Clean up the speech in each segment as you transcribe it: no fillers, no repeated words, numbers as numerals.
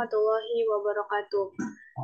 warahmatullahi wabarakatuh.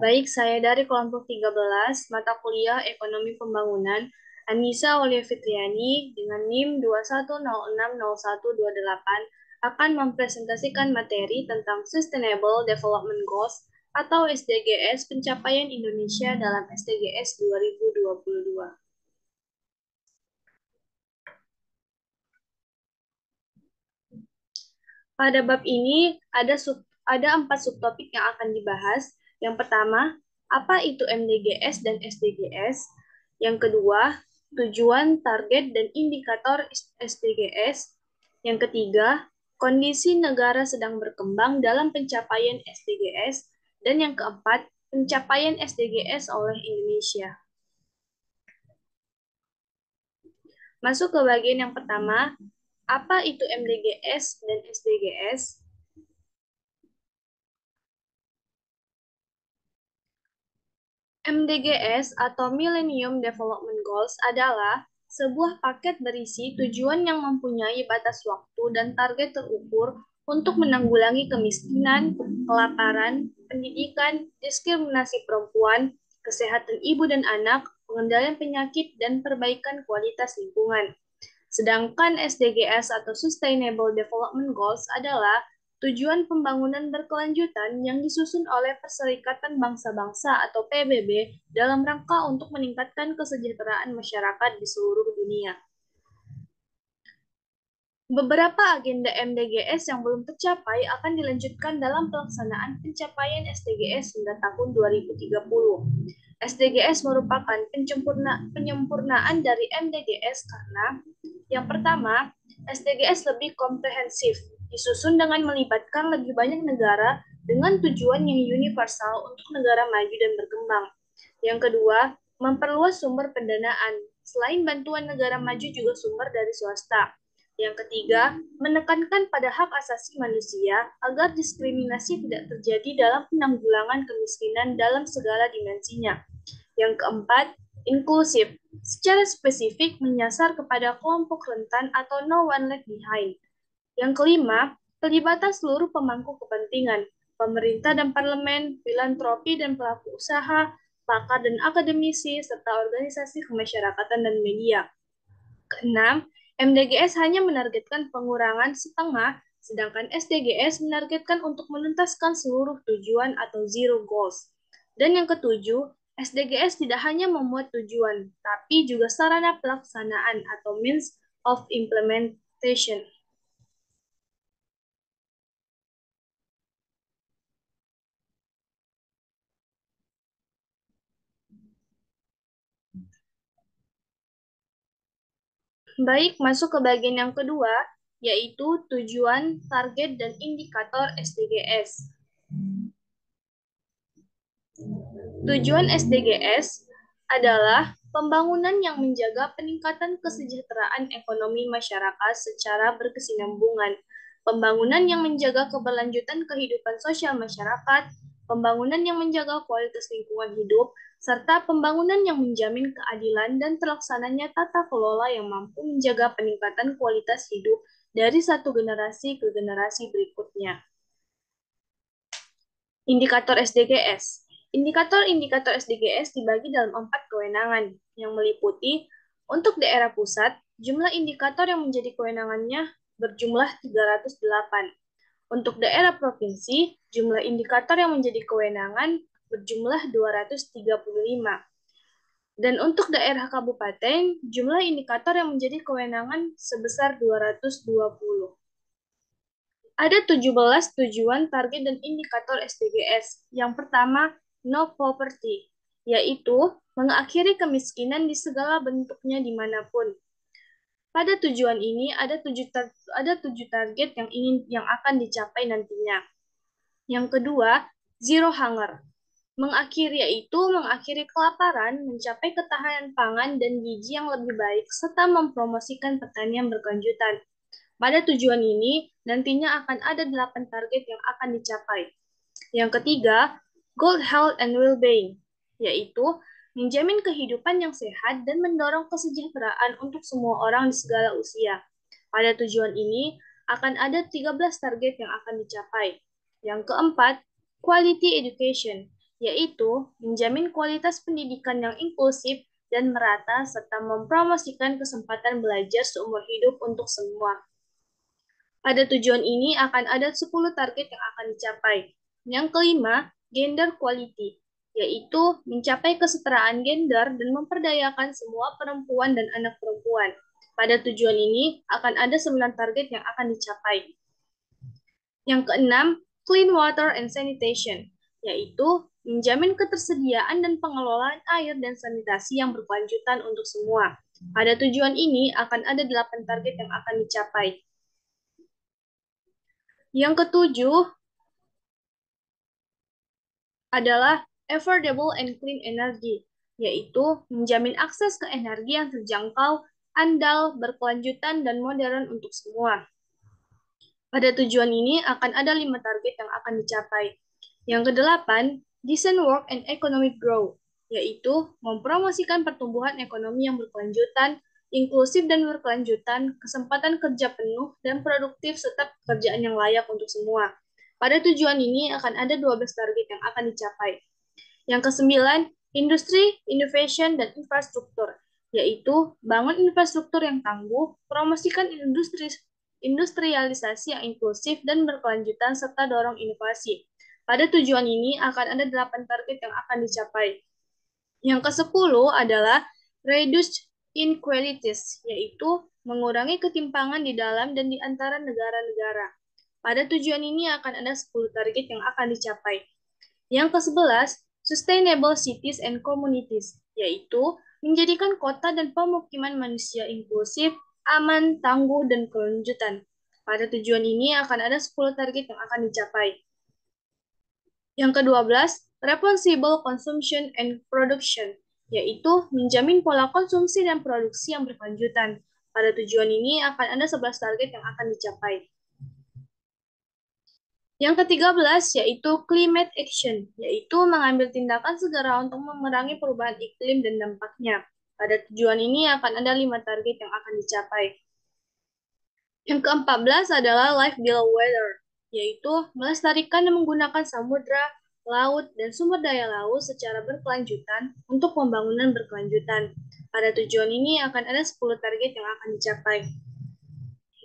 Baik, saya dari kelompok 13, mata kuliah Ekonomi Pembangunan, Anissa Aulia Fitriani dengan NIM 21060128 akan mempresentasikan materi tentang Sustainable Development Goals atau SDGs pencapaian Indonesia dalam SDGs 2022. Pada bab ini ada 4 subtopik yang akan dibahas. Yang pertama, apa itu MDGs dan SDGs? Yang kedua, tujuan, target, dan indikator SDGs. Yang ketiga, kondisi negara sedang berkembang dalam pencapaian SDGs. Dan yang keempat, pencapaian SDGs oleh Indonesia. Masuk ke bagian yang pertama, apa itu MDGs dan SDGs? MDGs atau Millennium Development Goals adalah sebuah paket berisi tujuan yang mempunyai batas waktu dan target terukur untuk menanggulangi kemiskinan, kelaparan, pendidikan, diskriminasi perempuan, kesehatan ibu dan anak, pengendalian penyakit, dan perbaikan kualitas lingkungan. Sedangkan SDGs atau Sustainable Development Goals adalah tujuan pembangunan berkelanjutan yang disusun oleh Perserikatan Bangsa-Bangsa atau PBB dalam rangka untuk meningkatkan kesejahteraan masyarakat di seluruh dunia. Beberapa agenda MDGs yang belum tercapai akan dilanjutkan dalam pelaksanaan pencapaian SDGs hingga tahun 2030. SDGs merupakan penyempurnaan dari MDGs karena yang pertama, SDGs lebih komprehensif, disusun dengan melibatkan lebih banyak negara dengan tujuan yang universal untuk negara maju dan berkembang. Yang kedua, memperluas sumber pendanaan. Selain bantuan negara maju juga sumber dari swasta. Yang ketiga, menekankan pada hak asasi manusia agar diskriminasi tidak terjadi dalam penanggulangan kemiskinan dalam segala dimensinya. Yang keempat, inklusif, secara spesifik menyasar kepada kelompok rentan atau no one left behind. Yang kelima, pelibatan seluruh pemangku kepentingan, pemerintah dan parlemen, filantropi dan pelaku usaha, pakar dan akademisi, serta organisasi kemasyarakatan dan media. Keenam, MDGs hanya menargetkan pengurangan setengah, sedangkan SDGs menargetkan untuk menuntaskan seluruh tujuan atau zero goals. Dan yang ketujuh, SDGs tidak hanya memuat tujuan, tapi juga sarana pelaksanaan atau means of implementation. Baik, masuk ke bagian yang kedua, yaitu tujuan, target, dan indikator SDGs. Tujuan SDGs adalah pembangunan yang menjaga peningkatan kesejahteraan ekonomi masyarakat secara berkesinambungan, pembangunan yang menjaga keberlanjutan kehidupan sosial masyarakat, pembangunan yang menjaga kualitas lingkungan hidup, serta pembangunan yang menjamin keadilan dan terlaksananya tata kelola yang mampu menjaga peningkatan kualitas hidup dari satu generasi ke generasi berikutnya. Indikator SDGs. Indikator-indikator SDGs dibagi dalam 4 kewenangan yang meliputi untuk daerah pusat, jumlah indikator yang menjadi kewenangannya berjumlah 308. Untuk daerah provinsi, jumlah indikator yang menjadi kewenangan berjumlah 235. Dan untuk daerah kabupaten, jumlah indikator yang menjadi kewenangan sebesar 220. Ada 17 tujuan, target, dan indikator SDGs. Yang pertama, no poverty, yaitu mengakhiri kemiskinan di segala bentuknya dimanapun. Pada tujuan ini ada 7 target yang akan dicapai nantinya. Yang kedua, zero hunger. Mengakhiri kelaparan, mencapai ketahanan pangan dan gizi yang lebih baik, serta mempromosikan pertanian berkelanjutan. Pada tujuan ini, nantinya akan ada 8 target yang akan dicapai. Yang ketiga, good health and well-being, yaitu menjamin kehidupan yang sehat dan mendorong kesejahteraan untuk semua orang di segala usia. Pada tujuan ini, akan ada 13 target yang akan dicapai. Yang keempat, quality education, yaitu menjamin kualitas pendidikan yang inklusif dan merata serta mempromosikan kesempatan belajar seumur hidup untuk semua. Pada tujuan ini akan ada 10 target yang akan dicapai. Yang kelima, gender quality, yaitu mencapai kesetaraan gender dan memperdayakan semua perempuan dan anak perempuan. Pada tujuan ini akan ada 9 target yang akan dicapai. Yang keenam, clean water and sanitation, yaitu menjamin ketersediaan dan pengelolaan air dan sanitasi yang berkelanjutan untuk semua. Pada tujuan ini akan ada 8 target yang akan dicapai. Yang ketujuh adalah affordable and clean energy, yaitu menjamin akses ke energi yang terjangkau, andal, berkelanjutan, dan modern untuk semua. Pada tujuan ini akan ada 5 target yang akan dicapai. Yang kedelapan, decent work and economic growth, yaitu mempromosikan pertumbuhan ekonomi yang berkelanjutan, inklusif dan berkelanjutan, kesempatan kerja penuh dan produktif serta pekerjaan yang layak untuk semua. Pada tujuan ini akan ada 12 target yang akan dicapai. Yang kesembilan, industri, innovation, dan infrastruktur, yaitu bangun infrastruktur yang tangguh, promosikan industrialisasi yang inklusif dan berkelanjutan, serta dorong inovasi. Pada tujuan ini akan ada 8 target yang akan dicapai. Yang ke-10 adalah reduce inequalities, yaitu mengurangi ketimpangan di dalam dan di antara negara-negara. Pada tujuan ini akan ada 10 target yang akan dicapai. Yang ke-11, sustainable cities and communities, yaitu menjadikan kota dan pemukiman manusia inklusif, aman, tangguh, dan berkelanjutan. Pada tujuan ini akan ada 10 target yang akan dicapai. Yang ke-12, responsible consumption and production, yaitu menjamin pola konsumsi dan produksi yang berkelanjutan. Pada tujuan ini akan ada 11 target yang akan dicapai. Yang ke-13 yaitu climate action, yaitu mengambil tindakan segera untuk mengurangi perubahan iklim dan dampaknya. Pada tujuan ini akan ada 5 target yang akan dicapai. Yang ke-14 adalah life below water, yaitu melestarikan dan menggunakan samudra, laut, dan sumber daya laut secara berkelanjutan untuk pembangunan berkelanjutan. Pada tujuan ini akan ada 10 target yang akan dicapai.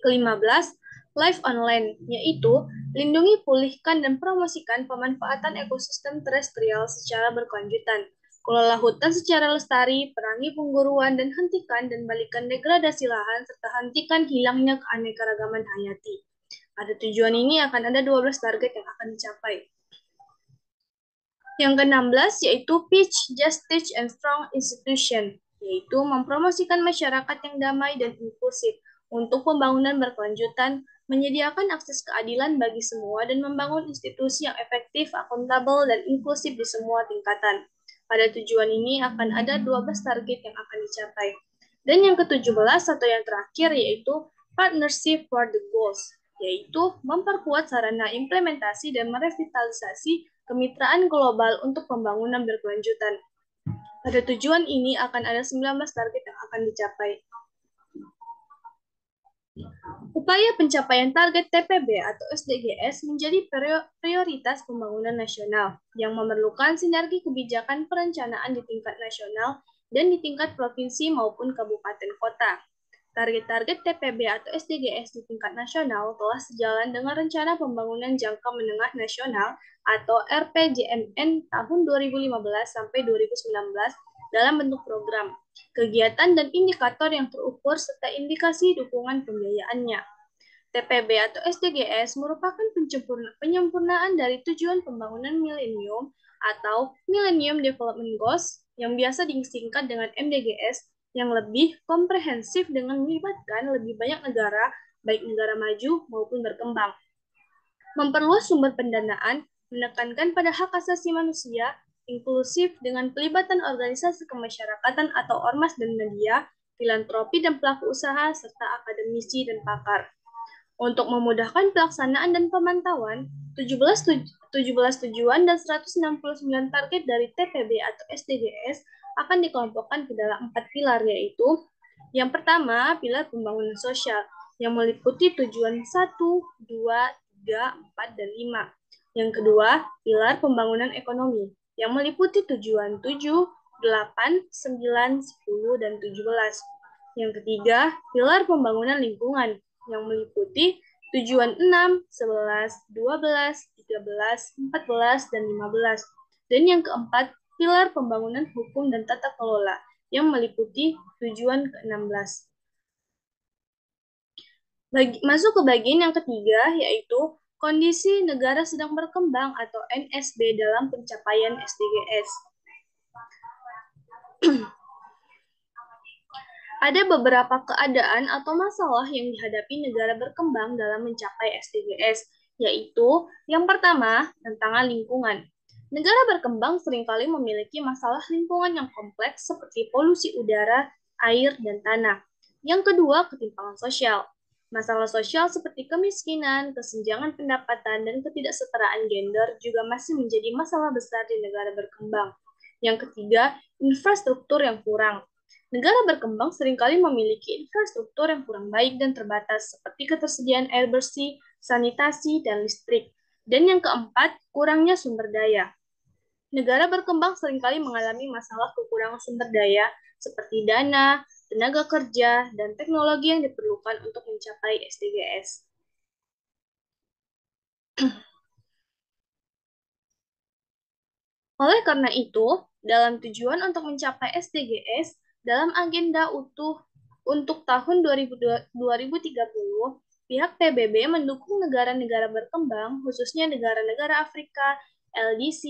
Ke-15, life on land, yaitu lindungi, pulihkan, dan promosikan pemanfaatan ekosistem terestrial secara berkelanjutan. Kelola hutan secara lestari, perangi pengguruan, dan hentikan dan balikan degradasi lahan, serta hentikan hilangnya keanekaragaman hayati. Pada tujuan ini akan ada 12 target yang akan dicapai. Yang ke-16 yaitu Peace, Justice, and Strong Institution, yaitu mempromosikan masyarakat yang damai dan inklusif untuk pembangunan berkelanjutan, menyediakan akses keadilan bagi semua, dan membangun institusi yang efektif, akuntabel, dan inklusif di semua tingkatan. Pada tujuan ini akan ada 12 target yang akan dicapai. Dan yang ke-17 atau yang terakhir yaitu Partnership for the Goals, yaitu memperkuat sarana implementasi dan merevitalisasi kemitraan global untuk pembangunan berkelanjutan. Pada tujuan ini akan ada 19 target yang akan dicapai. Upaya pencapaian target TPB atau SDGs menjadi prioritas pembangunan nasional yang memerlukan sinergi kebijakan perencanaan di tingkat nasional dan di tingkat provinsi maupun kabupaten kota. Target-target TPB atau SDGs di tingkat nasional telah sejalan dengan Rencana Pembangunan Jangka Menengah Nasional atau RPJMN tahun 2015 sampai 2019 dalam bentuk program, kegiatan dan indikator yang terukur serta indikasi dukungan pembiayaannya. TPB atau SDGs merupakan penyempurnaan dari tujuan pembangunan milenium atau Millennium Development Goals yang biasa disingkat dengan MDGs yang lebih komprehensif dengan melibatkan lebih banyak negara, baik negara maju maupun berkembang. Memperluas sumber pendanaan, menekankan pada hak asasi manusia, inklusif dengan pelibatan organisasi kemasyarakatan atau ormas dan media, filantropi dan pelaku usaha, serta akademisi dan pakar. Untuk memudahkan pelaksanaan dan pemantauan, 17 tujuan dan 169 target dari TPB atau SDGs akan dikelompokkan ke dalam 4 pilar, yaitu yang pertama, pilar pembangunan sosial, yang meliputi tujuan 1, 2, 3, 4, dan 5. Yang kedua, pilar pembangunan ekonomi yang meliputi tujuan 7, 8, 9, 10, dan 17. Yang ketiga, pilar pembangunan lingkungan yang meliputi tujuan 6, 11, 12, 13, 14, dan 15. Dan yang keempat, pilar pembangunan hukum dan tata kelola yang meliputi tujuan ke-16. Masuk ke bagian yang ketiga, yaitu kondisi negara sedang berkembang atau NSB dalam pencapaian SDGs. Ada beberapa keadaan atau masalah yang dihadapi negara berkembang dalam mencapai SDGs, yaitu yang pertama, tantangan lingkungan. Negara berkembang seringkali memiliki masalah lingkungan yang kompleks seperti polusi udara, air, dan tanah. Yang kedua, ketimpangan sosial. Masalah sosial seperti kemiskinan, kesenjangan pendapatan, dan ketidaksetaraan gender juga masih menjadi masalah besar di negara berkembang. Yang ketiga, infrastruktur yang kurang. Negara berkembang seringkali memiliki infrastruktur yang kurang baik dan terbatas, seperti ketersediaan air bersih, sanitasi, dan listrik. Dan yang keempat, kurangnya sumber daya. Negara berkembang seringkali mengalami masalah kekurangan sumber daya, seperti dana, tenaga kerja, dan teknologi yang diperlukan untuk mencapai SDGs. Oleh karena itu, dalam tujuan untuk mencapai SDGs, dalam agenda utuh untuk tahun 2030, pihak PBB mendukung negara-negara berkembang, khususnya negara-negara Afrika, LDC,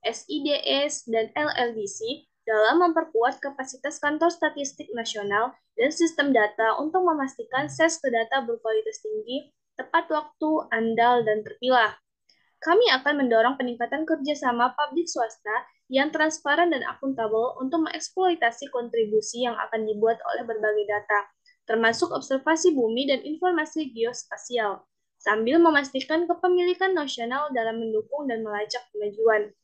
SIDS, dan LLDC, dalam memperkuat kapasitas kantor statistik nasional dan sistem data untuk memastikan akses ke data berkualitas tinggi, tepat waktu, andal, dan terpilah. Kami akan mendorong peningkatan kerjasama publik swasta yang transparan dan akuntabel untuk mengeksploitasi kontribusi yang akan dibuat oleh berbagai data, termasuk observasi bumi dan informasi geospasial, sambil memastikan kepemilikan nasional dalam mendukung dan melacak kemajuan.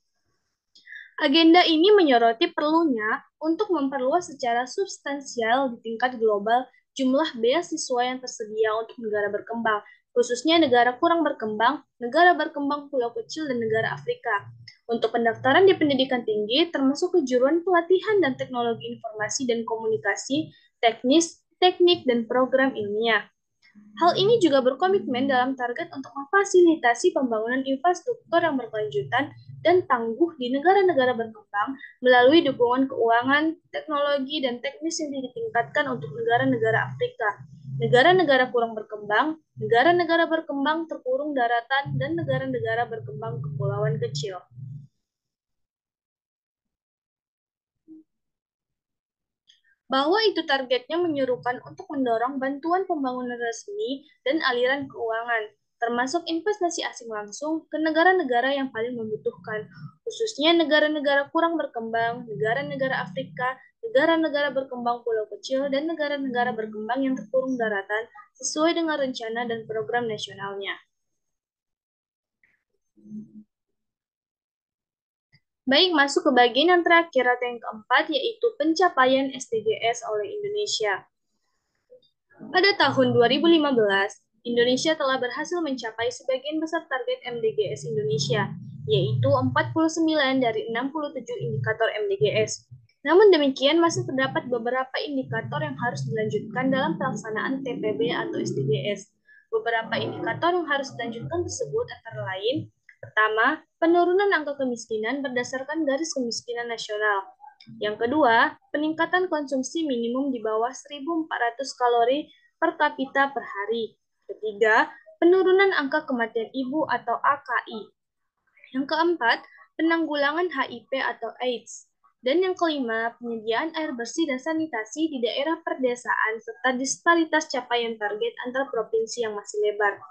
Agenda ini menyoroti perlunya untuk memperluas secara substansial di tingkat global jumlah beasiswa yang tersedia untuk negara berkembang, khususnya negara kurang berkembang, negara berkembang pulau kecil, dan negara Afrika. Untuk pendaftaran di pendidikan tinggi, termasuk kejuruan pelatihan dan teknologi informasi dan komunikasi, teknik, dan program ilmiah. Hal ini juga berkomitmen dalam target untuk memfasilitasi pembangunan infrastruktur yang berkelanjutan dan tangguh di negara-negara berkembang melalui dukungan keuangan, teknologi, dan teknis yang ditingkatkan untuk negara-negara Afrika, negara-negara kurang berkembang, negara-negara berkembang terkurung daratan, dan negara-negara berkembang kepulauan kecil. Bahwa itu targetnya menyerukan untuk mendorong bantuan pembangunan resmi dan aliran keuangan, termasuk investasi asing langsung ke negara-negara yang paling membutuhkan, khususnya negara-negara kurang berkembang, negara-negara Afrika, negara-negara berkembang pulau kecil, dan negara-negara berkembang yang terkurung daratan sesuai dengan rencana dan program nasionalnya. Baik, masuk ke bagian yang terakhir atau yang keempat, yaitu pencapaian SDGs oleh Indonesia. Pada tahun 2015, Indonesia telah berhasil mencapai sebagian besar target MDGs Indonesia, yaitu 49 dari 67 indikator MDGs. Namun demikian, masih terdapat beberapa indikator yang harus dilanjutkan dalam pelaksanaan TPB atau SDGs. Beberapa indikator yang harus dilanjutkan tersebut antara lain, pertama, penurunan angka kemiskinan berdasarkan garis kemiskinan nasional. Yang kedua, peningkatan konsumsi minimum di bawah 1.400 kalori per kapita per hari. Ketiga, penurunan angka kematian ibu atau AKI. Yang keempat, penanggulangan HIV atau AIDS. Dan yang kelima, penyediaan air bersih dan sanitasi di daerah perdesaan serta disparitas capaian target antar provinsi yang masih lebar.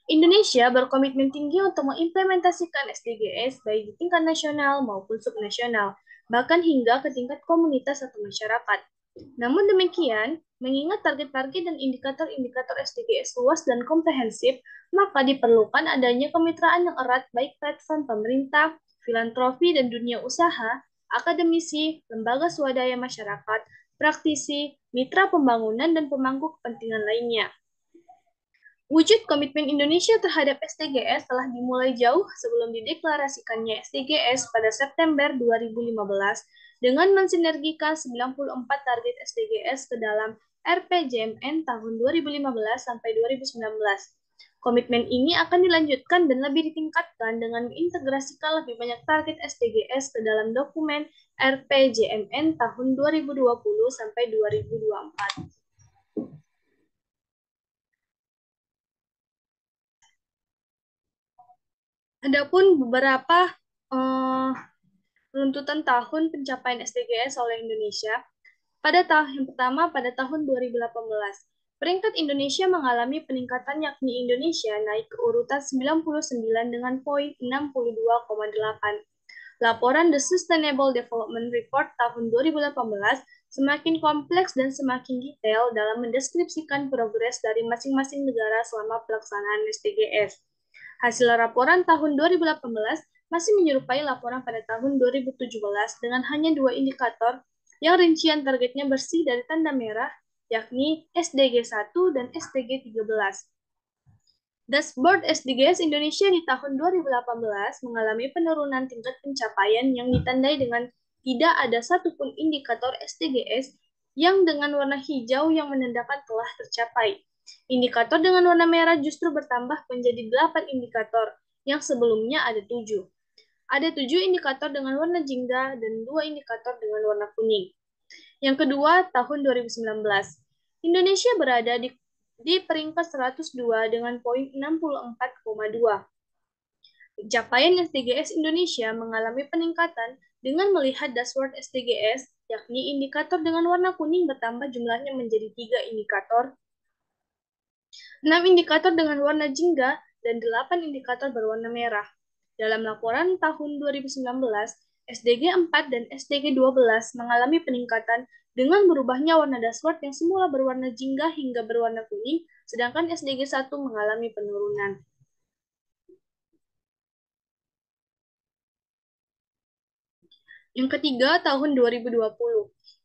Indonesia berkomitmen tinggi untuk mengimplementasikan SDGs baik di tingkat nasional maupun subnasional, bahkan hingga ke tingkat komunitas atau masyarakat. Namun demikian, mengingat target-target dan indikator-indikator SDGs luas dan komprehensif, maka diperlukan adanya kemitraan yang erat baik platform pemerintah, filantropi dan dunia usaha, akademisi, lembaga swadaya masyarakat, praktisi, mitra pembangunan, dan pemangku kepentingan lainnya. Wujud komitmen Indonesia terhadap SDGs telah dimulai jauh sebelum dideklarasikannya SDGs pada September 2015 dengan mensinergikan 94 target SDGs ke dalam RPJMN tahun 2015 sampai 2019. Komitmen ini akan dilanjutkan dan lebih ditingkatkan dengan mengintegrasikan lebih banyak target SDGs ke dalam dokumen RPJMN tahun 2020 sampai 2024. Adapun beberapa eh, runtutan tahun pencapaian SDGs oleh Indonesia, pada tahun yang pertama pada tahun 2018, peringkat Indonesia mengalami peningkatan yakni Indonesia naik ke urutan 99 dengan poin 62,8. Laporan The Sustainable Development Report tahun 2018 semakin kompleks dan semakin detail dalam mendeskripsikan progres dari masing-masing negara selama pelaksanaan SDGs. Hasil laporan tahun 2018 masih menyerupai laporan pada tahun 2017 dengan hanya dua indikator yang rincian targetnya bersih dari tanda merah, yakni SDG 1 dan SDG 13. Dashboard SDGs Indonesia di tahun 2018 mengalami penurunan tingkat pencapaian yang ditandai dengan tidak ada satupun indikator SDGs yang dengan warna hijau yang menandakan telah tercapai. Indikator dengan warna merah justru bertambah menjadi 8 indikator, yang sebelumnya ada 7. Ada 7 indikator dengan warna jingga dan 2 indikator dengan warna kuning. Yang kedua, tahun 2019. Indonesia berada di peringkat 102 dengan poin 64,2. Pencapaian SDGs Indonesia mengalami peningkatan dengan melihat dashboard SDGs, yakni indikator dengan warna kuning bertambah jumlahnya menjadi 3 indikator, 6 indikator dengan warna jingga, dan 8 indikator berwarna merah. Dalam laporan tahun 2019, SDG 4 dan SDG 12 mengalami peningkatan dengan berubahnya warna dashboard yang semula berwarna jingga hingga berwarna kuning, sedangkan SDG 1 mengalami penurunan. Yang ketiga, tahun 2020.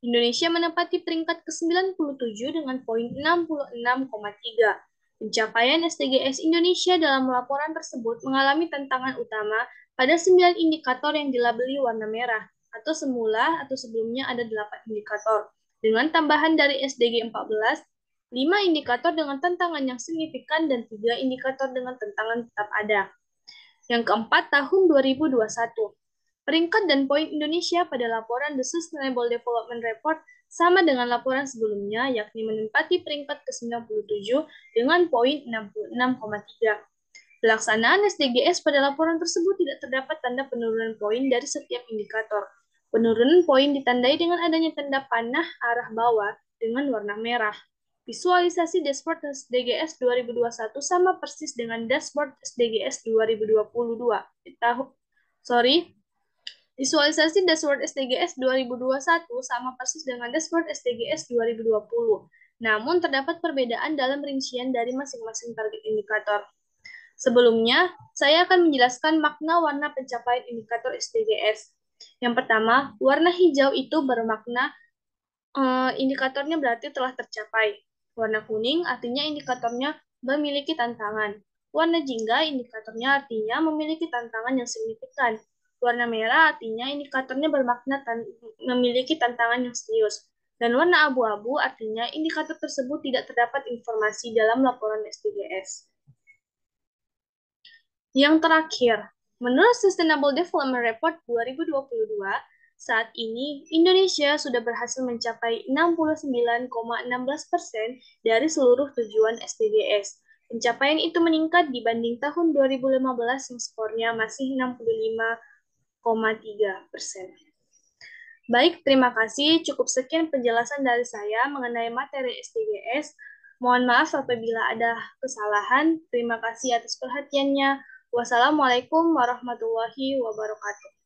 Indonesia menempati peringkat ke-97 dengan poin 66,3. Pencapaian SDGs Indonesia dalam laporan tersebut mengalami tantangan utama pada 9 indikator yang dilabeli warna merah, atau semula atau sebelumnya ada 8 indikator. Dengan tambahan dari SDG 14, 5 indikator dengan tantangan yang signifikan dan 3 indikator dengan tantangan tetap ada. Yang keempat, tahun 2021. Peringkat dan poin Indonesia pada laporan The Sustainable Development Report sama dengan laporan sebelumnya, yakni menempati peringkat ke-97 dengan poin 66,3. Pelaksanaan SDGs pada laporan tersebut tidak terdapat tanda penurunan poin dari setiap indikator. Penurunan poin ditandai dengan adanya tanda panah arah bawah dengan warna merah. Visualisasi dashboard SDGs 2021 sama persis dengan dashboard SDGs 2022. Visualisasi dashboard SDGs 2021 sama persis dengan dashboard SDGs 2020. Namun terdapat perbedaan dalam rincian dari masing-masing target indikator. Sebelumnya, saya akan menjelaskan makna warna pencapaian indikator SDGs. Yang pertama, warna hijau itu bermakna indikatornya berarti telah tercapai. Warna kuning artinya indikatornya memiliki tantangan. Warna jingga indikatornya artinya memiliki tantangan yang signifikan. Warna merah artinya indikatornya bermakna memiliki tantangan yang serius. Dan warna abu-abu artinya indikator tersebut tidak terdapat informasi dalam laporan SDGs. Yang terakhir, menurut Sustainable Development Report 2022, saat ini Indonesia sudah berhasil mencapai 69,16% dari seluruh tujuan SDGs. Pencapaian itu meningkat dibanding tahun 2015 yang skornya masih 65,3%. Baik, terima kasih. Cukup sekian penjelasan dari saya mengenai materi SDGs. Mohon maaf apabila ada kesalahan. Terima kasih atas perhatiannya. Wassalamualaikum warahmatullahi wabarakatuh.